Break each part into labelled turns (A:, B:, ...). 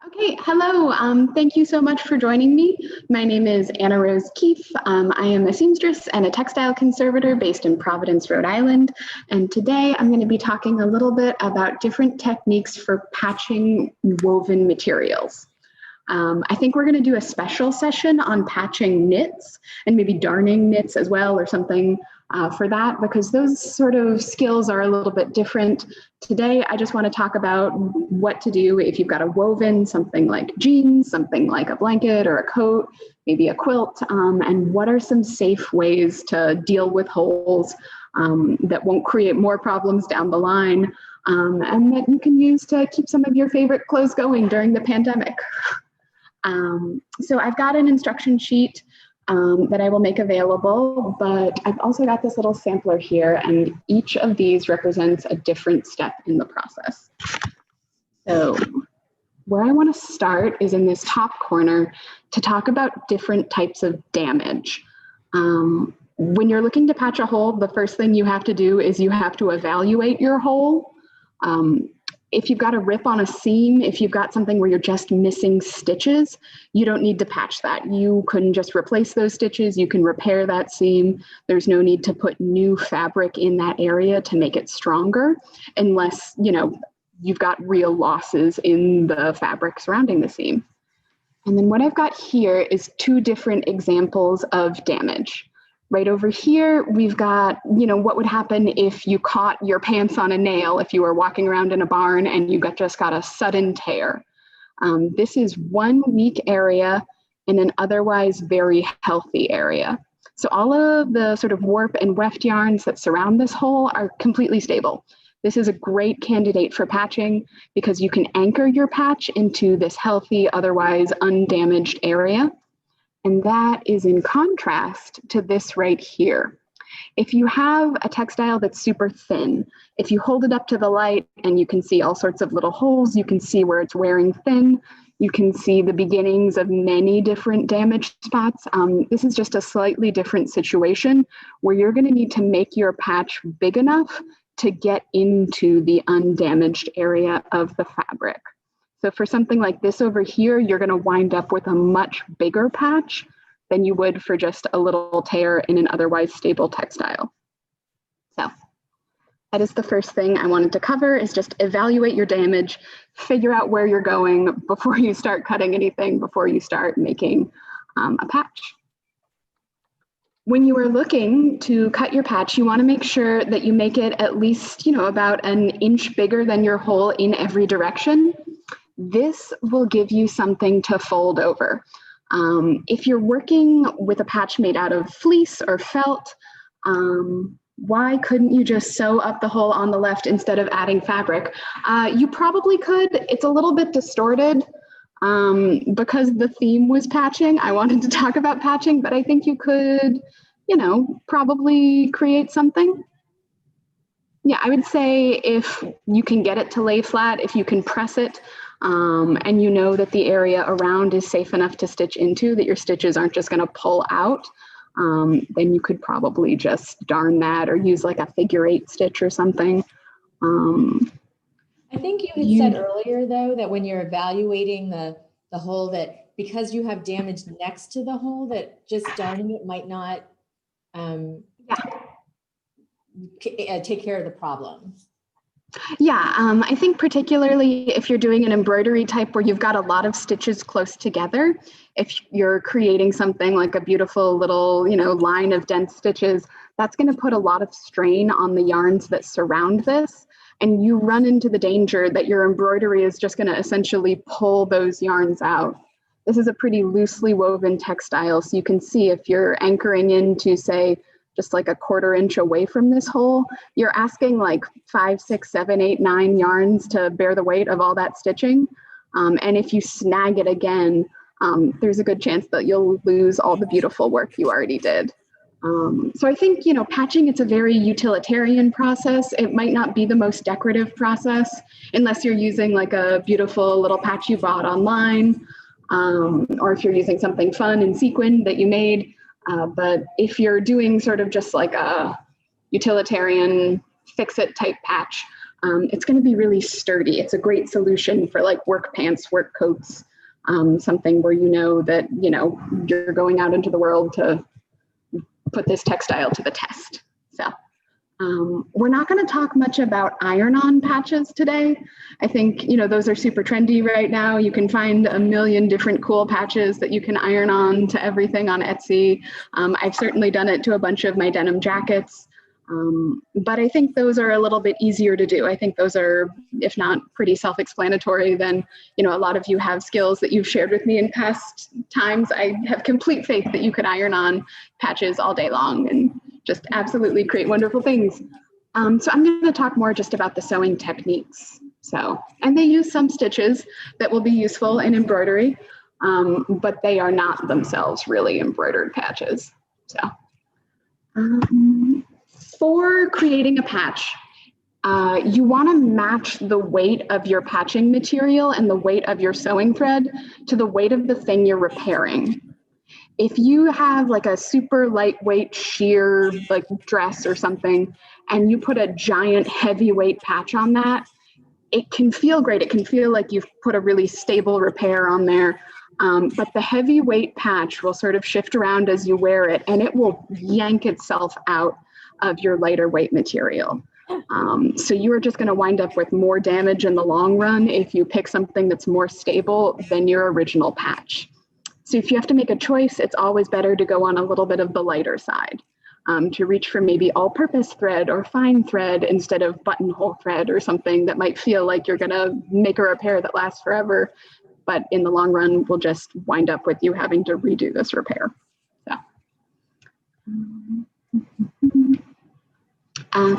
A: Okay, hello. Thank you so much for joining me. My name is Anna Rose Keefe. I am a seamstress and a textile conservator based in Providence, Rhode Island. And today I'm going to be talking a little bit about different techniques for patching woven materials. I think we're going to do a special session on patching knits and maybe darning knits as well or something for that, because those sort of skills are a little bit different. Today, I just want to talk about what to do if you've got a woven, something like jeans, something like a blanket or a coat, maybe a quilt, and what are some safe ways to deal with holes that won't create more problems down the line, and that you can use to keep some of your favorite clothes going during the pandemic. So I've got an instruction sheet that I will make available, but I've also got this little sampler here, and each of these represents a different step in the process. So where I want to start is in this top corner to talk about different types of damage. When you're looking to patch a hole, the first thing you have to do is you have to evaluate your hole. If you've got a rip on a seam, if you've got something where you're just missing stitches, you don't need to patch that. You can just replace those stitches. You can repair that seam. There's no need to put new fabric in that area to make it stronger, unless, you've got real losses in the fabric surrounding the seam. And then what I've got here is two different examples of damage. Right over here, we've got, what would happen if you caught your pants on a nail, if you were walking around in a barn and you just got a sudden tear. This is one weak area in an otherwise very healthy area. So all of the sort of warp and weft yarns that surround this hole are completely stable. This is a great candidate for patching because you can anchor your patch into this healthy, otherwise undamaged area. And that is in contrast to this right here. If you have a textile that's super thin, if you hold it up to the light and you can see all sorts of little holes, you can see where it's wearing thin, you can see the beginnings of many different damaged spots. This is just a slightly different situation where you're going to need to make your patch big enough to get into the undamaged area of the fabric. So for something like this over here, you're going to wind up with a much bigger patch than you would for just a little tear in an otherwise stable textile. So that is the first thing I wanted to cover, is just evaluate your damage, figure out where you're going before you start cutting anything, before you start making a patch. When you are looking to cut your patch, you want to make sure that you make it at least, about an inch bigger than your hole in every direction. This will give you something to fold over. If you're working with a patch made out of fleece or felt, why couldn't you just sew up the hole on the left instead of adding fabric? You probably could. It's a little bit distorted because the theme was patching. I wanted to talk about patching, but I think you could, probably create something. Yeah, I would say if you can get it to lay flat, if you can press it, and you know that the area around is safe enough to stitch into, that your stitches aren't just going to pull out, then you could probably just darn that or use like a figure-8 stitch or something.
B: I think you had said earlier, though, that when you're evaluating the hole, that because you have damage next to the hole, that just darning it might not take care of the problem.
A: Yeah, I think particularly if you're doing an embroidery type where you've got a lot of stitches close together, if you're creating something like a beautiful little, line of dense stitches, that's going to put a lot of strain on the yarns that surround this. And you run into the danger that your embroidery is just going to essentially pull those yarns out. This is a pretty loosely woven textile, so you can see if you're anchoring into, say, just like a 1/4 inch away from this hole, you're asking like 5, 6, 7, 8, 9 yarns to bear the weight of all that stitching. And if you snag it again, there's a good chance that you'll lose all the beautiful work you already did. So I think, patching, it's a very utilitarian process. It might not be the most decorative process unless you're using like a beautiful little patch you bought online, or if you're using something fun and sequin that you made. But if you're doing sort of just like a utilitarian fix-it type patch, It's going to be really sturdy. It's a great solution for like work pants, work coats, something where you know that, you know, you're going out into the world to put this textile to the test. So we're not going to talk much about iron-on patches today. I think, you know, those are super trendy right now. You can find a million different cool patches that you can iron on to everything on Etsy. I've certainly done it to a bunch of my denim jackets. But I think those are a little bit easier to do. I think those are, if not pretty self-explanatory, then, you know, a lot of you have skills that you've shared with me in past times. I have complete faith that you could iron on patches all day long and just absolutely create wonderful things. So I'm going to talk more just about the sewing techniques. So, and they use some stitches that will be useful in embroidery, but they are not themselves really embroidered patches. So, for creating a patch, you want to match the weight of your patching material and the weight of your sewing thread to the weight of the thing you're repairing. If you have like a super lightweight sheer like dress or something, and you put a giant heavyweight patch on that, it can feel great. It can feel like you've put a really stable repair on there. But the heavyweight patch will sort of shift around as you wear it, and it will yank itself out of your lighter weight material. So you are just going to wind up with more damage in the long run if you pick something that's more stable than your original patch. So if you have to make a choice, it's always better to go on a little bit of the lighter side, to reach for maybe all-purpose thread or fine thread instead of buttonhole thread or something that might feel like you're going to make a repair that lasts forever, but in the long run will just wind up with you having to redo this repair. So.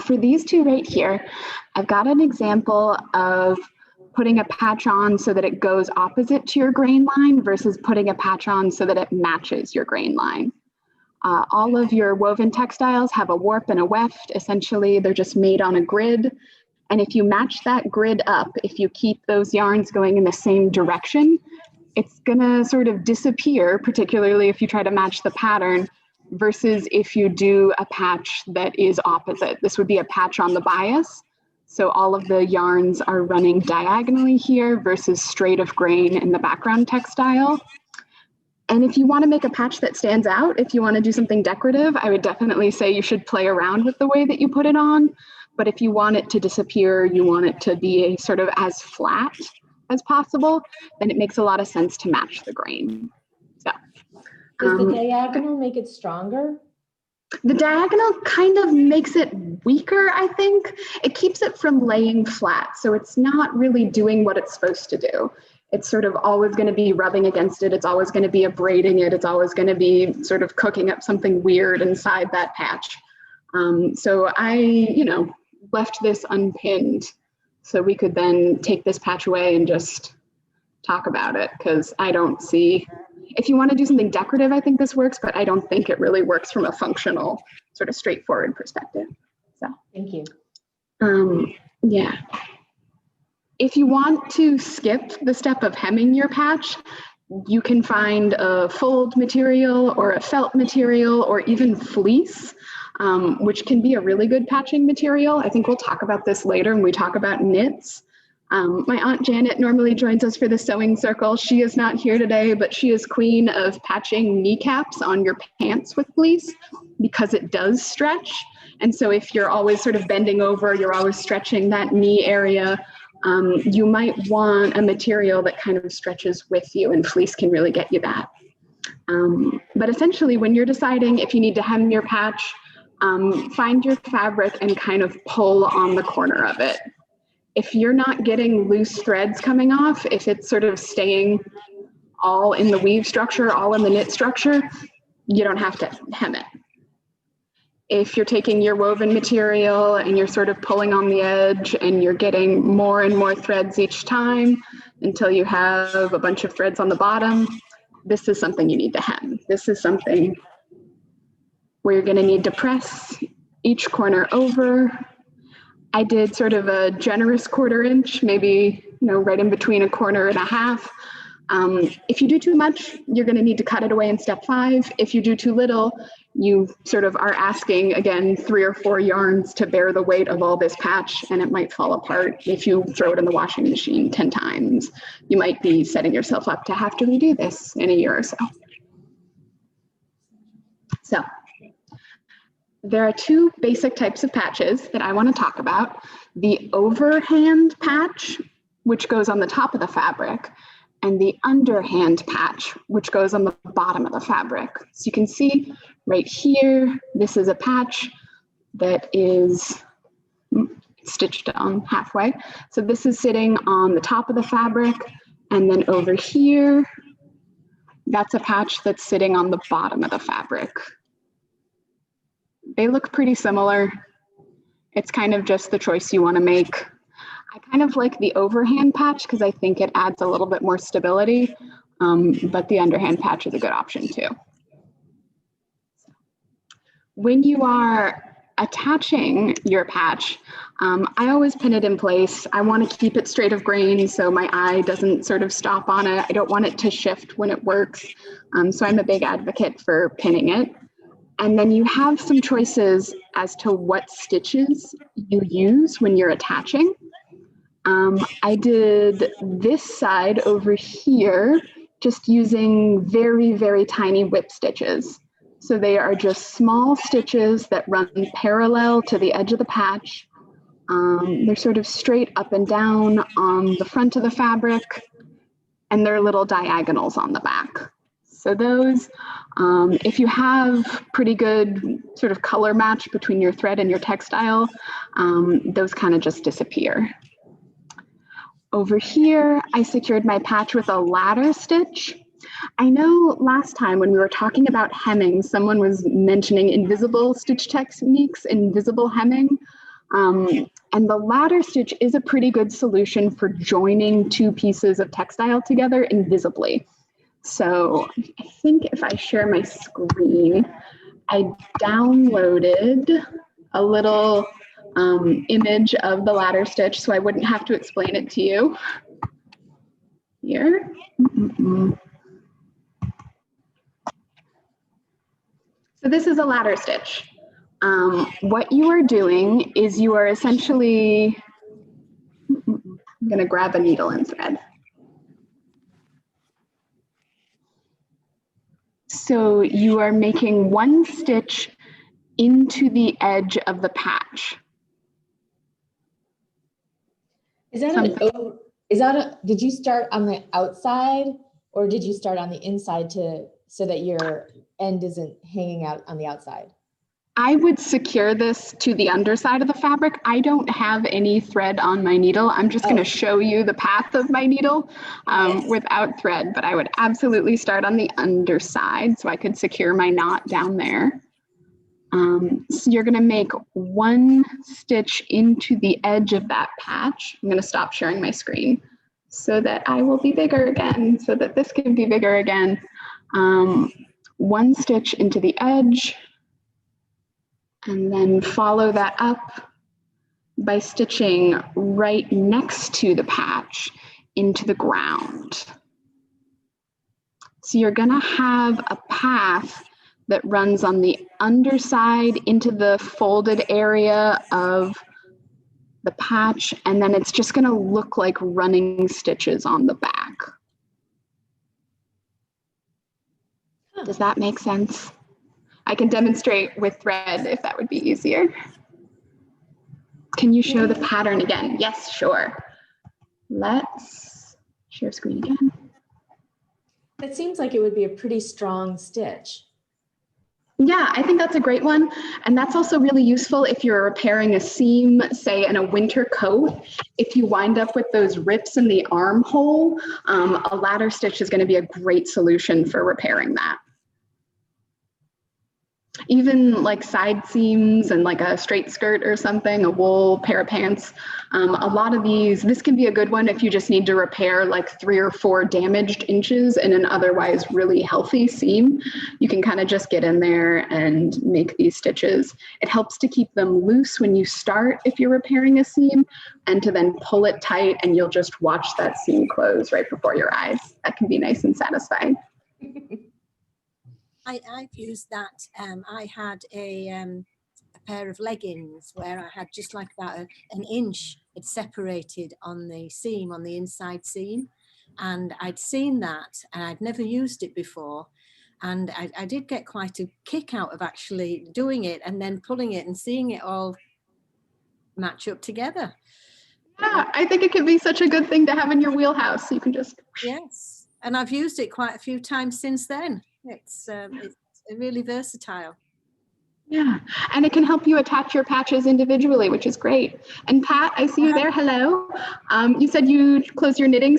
A: For these two right here, I've got an example of putting a patch on so that it goes opposite to your grain line versus putting a patch on so that it matches your grain line. All of your woven textiles have a warp and a weft. Essentially, they're just made on a grid. And if you match that grid up, if you keep those yarns going in the same direction, it's gonna sort of disappear, particularly if you try to match the pattern, versus if you do a patch that is opposite. This would be a patch on the bias. So all of the yarns are running diagonally here versus straight of grain in the background textile. And if you want to make a patch that stands out, if you want to do something decorative, I would definitely say you should play around with the way that you put it on. But if you want it to disappear, you want it to be sort of as flat as possible, then it makes a lot of sense to match the grain. So,
B: does the diagonal make it stronger?
A: The diagonal kind of makes it weaker, I think. It keeps it from laying flat, so it's not really doing what it's supposed to do. It's sort of always going to be rubbing against it. It's always going to be abrading it. It's always going to be sort of cooking up something weird inside that patch. So I, you know, left this unpinned so we could then take this patch away and just talk about it, because I don't see, if you want to do something decorative, I think this works, but I don't think it really works from a functional, sort of straightforward perspective. So,
B: thank you.
A: Yeah. If you want to skip the step of hemming your patch, you can find a fold material or a felt material or even fleece, which can be a really good patching material. I think we'll talk about this later when we talk about knits. My Aunt Janet normally joins us for the sewing circle. She is not here today, but she is queen of patching kneecaps on your pants with fleece because it does stretch. And so if you're always sort of bending over, you're always stretching that knee area, you might want a material that kind of stretches with you, and fleece can really get you that. But essentially, when you're deciding if you need to hem your patch, find your fabric and kind of pull on the corner of it. If you're not getting loose threads coming off, if it's sort of staying all in the weave structure, all in the knit structure, you don't have to hem it. If you're taking your woven material and you're sort of pulling on the edge and you're getting more and more threads each time until you have a bunch of threads on the bottom, this is something you need to hem. This is something where you're going to need to press each corner over. I did sort of a generous 1/4 inch, maybe, right in between a 1/4 and a half. If you do too much, you're going to need to cut it away in step 5. If you do too little, you sort of are asking, again, 3 or 4 yarns to bear the weight of all this patch, and it might fall apart if you throw it in the washing machine 10 times. You might be setting yourself up to have to redo this in a year or so. So there are 2 basic types of patches that I want to talk about. The overhand patch, which goes on the top of the fabric, and the underhand patch, which goes on the bottom of the fabric. So you can see right here, this is a patch that is stitched on halfway. So this is sitting on the top of the fabric, and then over here, that's a patch that's sitting on the bottom of the fabric. They look pretty similar. It's kind of just the choice you want to make. I kind of like the overhand patch because I think it adds a little bit more stability, but the underhand patch is a good option too. When you are attaching your patch, I always pin it in place. I want to keep it straight of grain so my eye doesn't sort of stop on it. I don't want it to shift when it works. So I'm a big advocate for pinning it. And then you have some choices as to what stitches you use when you're attaching. I did this side over here just using very, very tiny whip stitches. So they are just small stitches that run parallel to the edge of the patch. They're sort of straight up and down on the front of the fabric, and they're little diagonals on the back. So those, if you have pretty good sort of color match between your thread and your textile, those kind of just disappear. Over here, I secured my patch with a ladder stitch. I know last time when we were talking about hemming, someone was mentioning invisible stitch techniques, invisible hemming. And the ladder stitch is a pretty good solution for joining 2 pieces of textile together invisibly. So I think if I share my screen, I downloaded a little image of the ladder stitch so I wouldn't have to explain it to you. Here. So this is a ladder stitch. What you are doing is you are essentially, I'm going to grab a needle and thread. So you are making 1 stitch into the edge of the patch.
B: Did you start on the outside or did you start on the inside so that your end isn't hanging out on the outside?
A: I would secure this to the underside of the fabric. I don't have any thread on my needle. I'm just going to show you the path of my needle without thread, but I would absolutely start on the underside so I could secure my knot down there. So you're going to make 1 stitch into the edge of that patch. I'm going to stop sharing my screen so that I will be bigger again, so that this can be bigger again. 1 stitch into the edge, and then follow that up by stitching right next to the patch into the ground. So you're going to have a path that runs on the underside into the folded area of the patch, and then it's just going to look like running stitches on the back. Does that make sense? I can demonstrate with thread if that would be easier. Can you show the pattern again? Yes, sure. Let's share screen again.
B: It seems like it would be a pretty strong stitch.
A: Yeah, I think that's a great one. And that's also really useful if you're repairing a seam, say in a winter coat. If you wind up with those rips in the armhole, a ladder stitch is going to be a great solution for repairing that. Even like side seams and like a straight skirt or something, a wool pair of pants. A lot of these, this can be a good one if you just need to repair like 3 or 4 damaged inches in an otherwise really healthy seam. You can kind of just get in there and make these stitches. It helps to keep them loose when you start if you're repairing a seam, and to then pull it tight and you'll just watch that seam close right before your eyes. That can be nice and satisfying.
C: I've used that. I had a pair of leggings where I had just like about an inch it separated on the seam, on the inside seam. And I'd seen that and I'd never used it before. And I did get quite a kick out of actually doing it and then pulling it and seeing it all match up together.
A: Yeah, I think it could be such a good thing to have in your wheelhouse. You can just.
C: Yes. And I've used it quite a few times since then. It's really versatile.
A: Yeah, and it can help you attach your patches individually, which is great. And Pat, I see you there. Hello. You said you close your knitting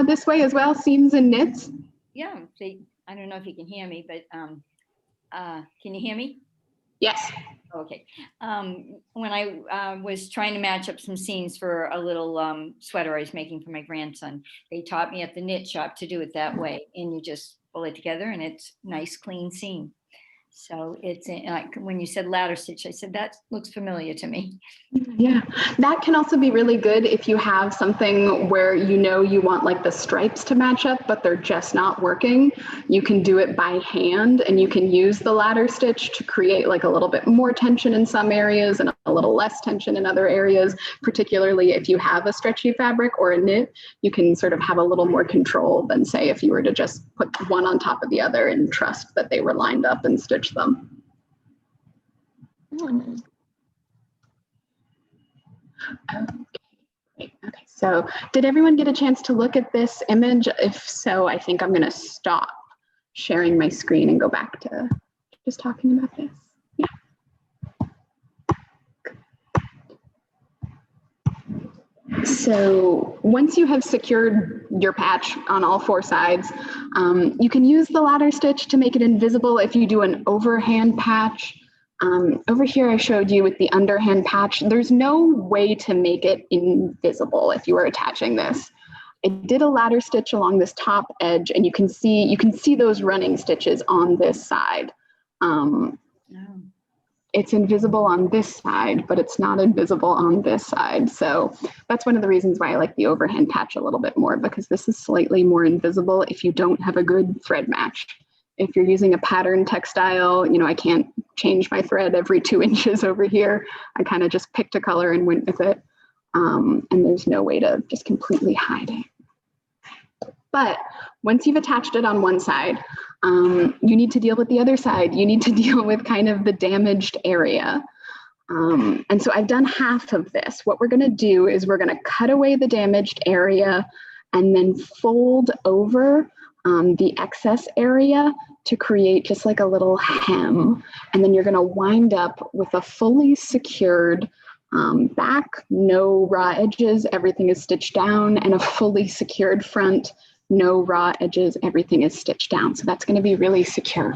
A: this way as well, seams and knits.
D: Yeah, I don't know if you can hear me, but can you hear me?
A: Yes.
D: Okay. When I was trying to match up some seams for a little sweater I was making for my grandson, they taught me at the knit shop to do it that way. And you just pull it together and it's nice, clean seam. So it's like when you said ladder stitch, I said, that looks familiar to me.
A: Yeah, that can also be really good if you have something where you know you want like the stripes to match up, but they're just not working. You can do it by hand and you can use the ladder stitch to create like a little bit more tension in some areas and a little less tension in other areas, particularly if you have a stretchy fabric or a knit, you can sort of have a little more control than say if you were to just put one on top of the other and trust that they were lined up and stitch them. Okay, so did everyone get a chance to look at this image? If so, I think I'm going to stop sharing my screen and go back to just talking about this. Yeah. So once you have secured your patch on all four sides, you can use the ladder stitch to make it invisible if you do an overhand patch. Over here, I showed you with the underhand patch, there's no way to make it invisible if you are attaching this. I did a ladder stitch along this top edge and you can see those running stitches on this side. It's invisible on this side, but it's not invisible on this side. So that's one of the reasons why I like the overhand patch a little bit more, because this is slightly more invisible if you don't have a good thread match. If you're using a pattern textile, you know, I can't change my thread every 2 inches over here. I kind of just picked a color and went with it. And there's no way to just completely hide it. But once you've attached it on one side, you need to deal with the other side. You need to deal with kind of the damaged area. And so I've done half of this. What we're going to do is we're going to cut away the damaged area and then fold over the excess area to create just like a little hem. And then you're going to wind up with a fully secured back, no raw edges, everything is stitched down, and a fully secured front, no raw edges, everything is stitched down. So that's going to be really secure.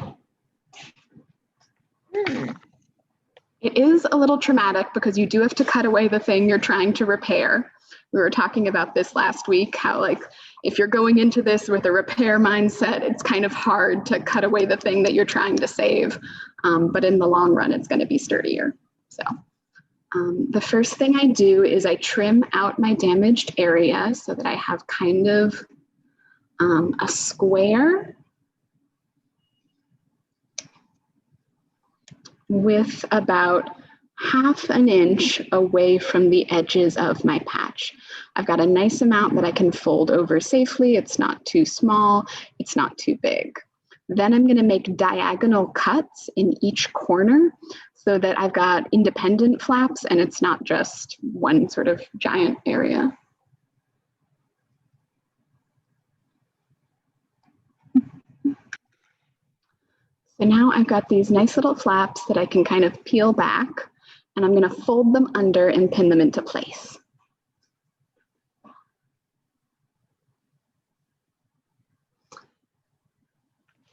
A: It is a little traumatic because you do have to cut away the thing you're trying to repair. We were talking about this last week, how like if you're going into this with a repair mindset, it's kind of hard to cut away the thing that you're trying to save. But in the long run, it's going to be sturdier. So the first thing I do is I trim out my damaged area so that I have kind of a square with about ½ an inch away from the edges of my patch. I've got a nice amount that I can fold over safely. It's not too small, it's not too big. Then I'm going to make diagonal cuts in each corner so that I've got independent flaps and it's not just one sort of giant area. So now I've got these nice little flaps that I can kind of peel back, and I'm going to fold them under and pin them into place.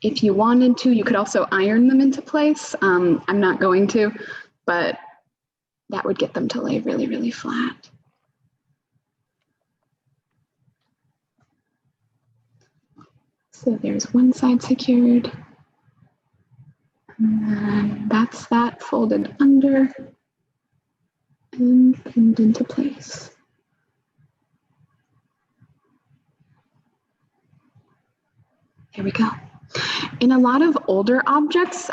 A: If you wanted to, you could also iron them into place. I'm not going to, but that would get them to lay really, really flat. So there's one side secured. And then that's that folded under and pinned into place. There we go. In a lot of older objects,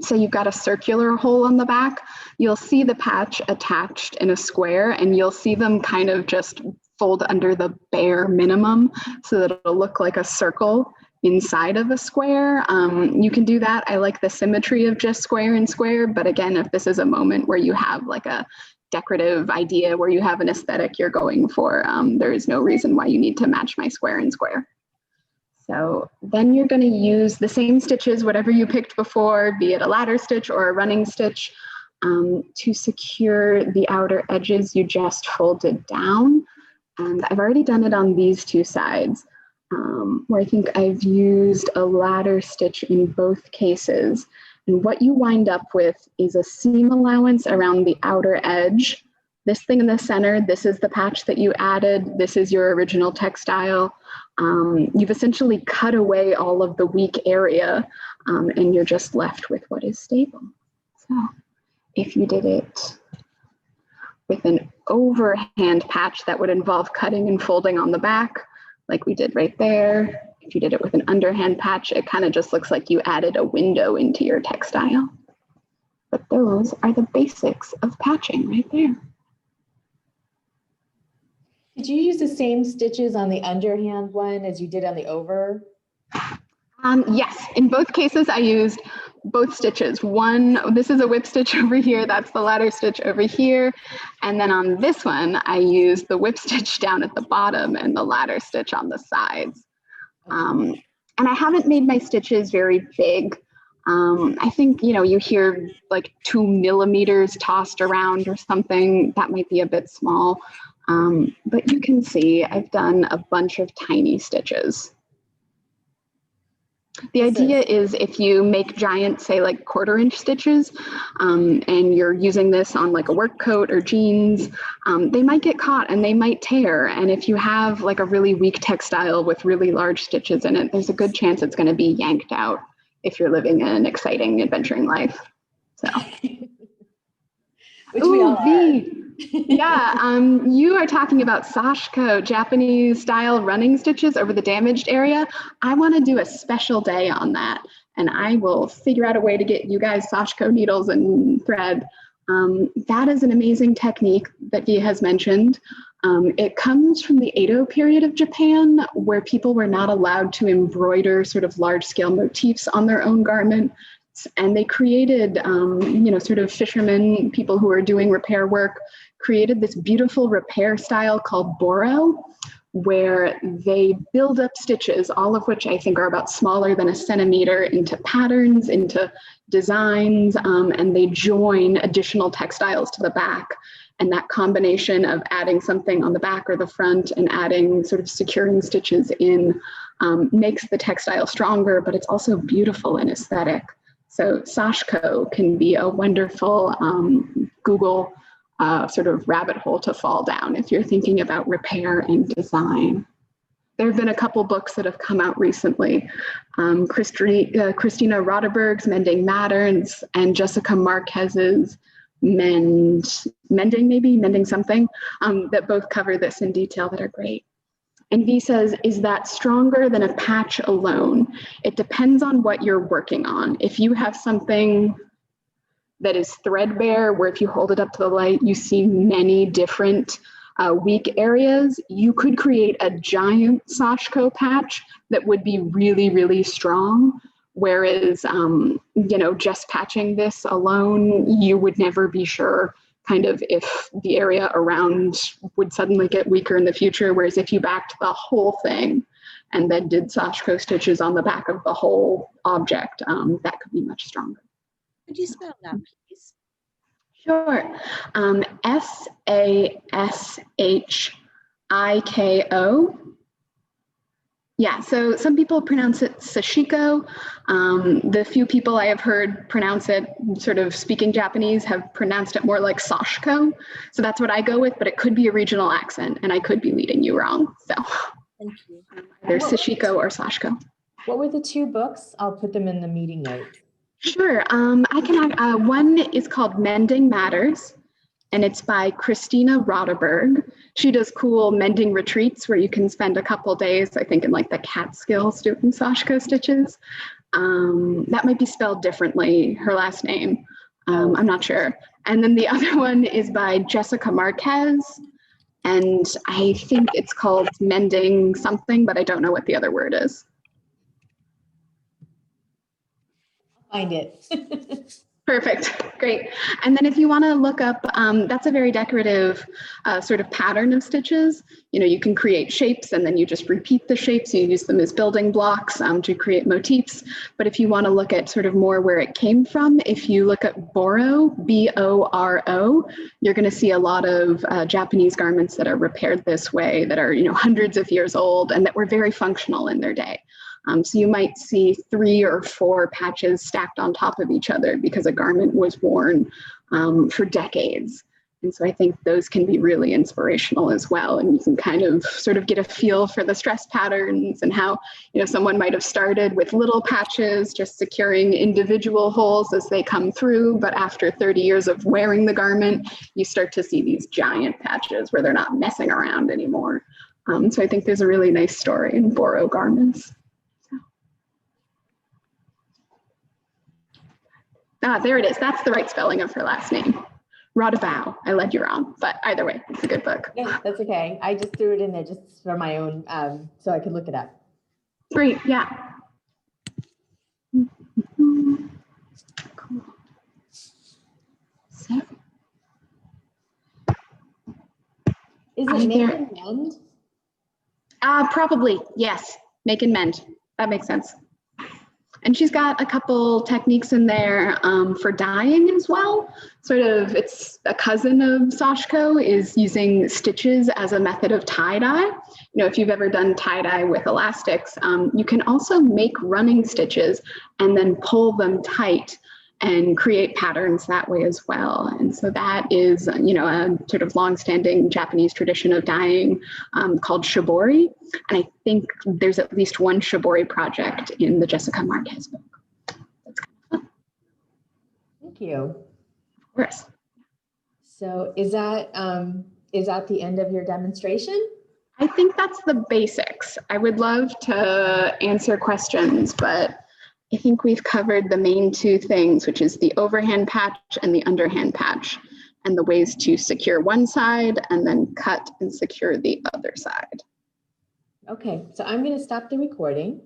A: say you've got a circular hole on the back, you'll see the patch attached in a square, and you'll see them kind of just fold under the bare minimum so that it'll look like a circle inside of a square. You can do that. I like the symmetry of just square and square, but again, if this is a moment where you have like a decorative idea, where you have an aesthetic you're going for, there is no reason why you need to match my square and square. So then you're going to use the same stitches, whatever you picked before, be it a ladder stitch or a running stitch, to secure the outer edges you just folded down. And I've already done it on these two sides, where I think I've used a ladder stitch in both cases. And what you wind up with is a seam allowance around the outer edge. This thing in the center, this is the patch that you added. This is your original textile. You've essentially cut away all of the weak area, and you're just left with what is stable. So if you did it with an overhand patch, that would involve cutting and folding on the back, like we did right there. If you did it with an underhand patch, it kind of just looks like you added a window into your textile. But those are the basics of patching right there.
B: Did you use the same stitches on the underhand one as you did on the over?
A: Yes, in both cases I used both stitches. This is a whip stitch over here, that's the ladder stitch over here. And then on this one, I used the whip stitch down at the bottom and the ladder stitch on the sides. And I haven't made my stitches very big. I think, you hear like 2 millimeters tossed around or something. That might be a bit small. But you can see I've done a bunch of tiny stitches. The idea is if you make giant, say like 1/4-inch stitches, and you're using this on like a work coat or jeans, they might get caught and they might tear. And if you have like a really weak textile with really large stitches in it, there's a good chance it's going to be yanked out if you're living an exciting, adventuring life. So.
B: Which we all are.
A: Yeah, you are talking about sashiko, Japanese style running stitches over the damaged area. I want to do a special day on that, and I will figure out a way to get you guys sashiko needles and thread. That is an amazing technique that Guy has mentioned. It comes from the Edo period of Japan, where people were not allowed to embroider sort of large-scale motifs on their own garment. And they created, sort of fishermen, people who were doing repair work, created this beautiful repair style called boro, where they build up stitches, all of which I think are about smaller than a centimeter, into patterns, into designs, and they join additional textiles to the back. And that combination of adding something on the back or the front and adding sort of securing stitches in makes the textile stronger, but it's also beautiful and aesthetic. So sashiko can be a wonderful Google sort of rabbit hole to fall down if you're thinking about repair and design. There have been a couple books that have come out recently. Christina Roderberg's Mending Matters and Jessica Marquez's Mending something, that both cover this in detail, that are great. And V says, is that stronger than a patch alone? It depends on what you're working on. If you have something that is threadbare, where if you hold it up to the light, you see many different weak areas, you could create a giant sashiko patch that would be really, really strong. Whereas, just patching this alone, you would never be sure kind of if the area around would suddenly get weaker in the future. Whereas if you backed the whole thing and then did sashiko stitches on the back of the whole object, that could be much stronger.
C: Could you spell that, please?
A: Sure. Sashiko. Yeah, so some people pronounce it sashiko. The few people I have heard pronounce it, sort of speaking Japanese, have pronounced it more like sashiko. So that's what I go with, but it could be a regional accent and I could be leading you wrong. So
C: Thank you.
A: either sashiko or sashiko.
B: What were the 2 books? I'll put them in the meeting note.
A: Sure. I can. One is called Mending Matters, and it's by Christina Roderberg. She does cool mending retreats where you can spend a couple days, I think in like the Catskills doing Sashko stitches. That might be spelled differently, her last name. I'm not sure. And then the other one is by Jessica Marquez. And I think it's called Mending something, but I don't know what the other word is.
B: Find it.
A: Perfect. Great. And then if you want to look up, that's a very decorative sort of pattern of stitches. You know, you can create shapes and then you just repeat the shapes. You use them as building blocks to create motifs. But if you want to look at sort of more where it came from, if you look at Boro, B-O-R-O, you're going to see a lot of Japanese garments that are repaired this way, that are, you know, hundreds of years old and that were very functional in their day. So you might see 3 or 4 patches stacked on top of each other because a garment was worn for decades. And so I think those can be really inspirational as well. And you can kind of sort of get a feel for the stress patterns and how, you know, someone might have started with little patches, just securing individual holes as they come through. But after 30 years of wearing the garment, you start to see these giant patches where they're not messing around anymore. So I think there's a really nice story in Boro garments. Ah, there it is. That's the right spelling of her last name. Rodabau. I led you wrong, but either way, it's a good book.
B: No, that's okay. I just threw it in there just for my own, so I could look it up.
A: Great, yeah. Cool. So,
B: Is it make and mend?
A: Probably, yes. Make and mend. That makes sense. And she's got a couple techniques in there for dyeing as well. Sort of, it's a cousin of Sashko, is using stitches as a method of tie-dye. You know, if you've ever done tie-dye with elastics, you can also make running stitches and then pull them tight and create patterns that way as well. And so that is, you know, a sort of longstanding Japanese tradition of dyeing called shibori. And I think there's at least one shibori project in the Jessica Marquez book. That's kind of fun.
B: Thank you.
A: Of course.
B: So is that the end of your demonstration?
A: I think that's the basics. I would love to answer questions, but I think we've covered the main 2 things, which is the overhand patch and the underhand patch, and the ways to secure one side and then cut and secure the other side.
B: Okay, so I'm going to stop the recording.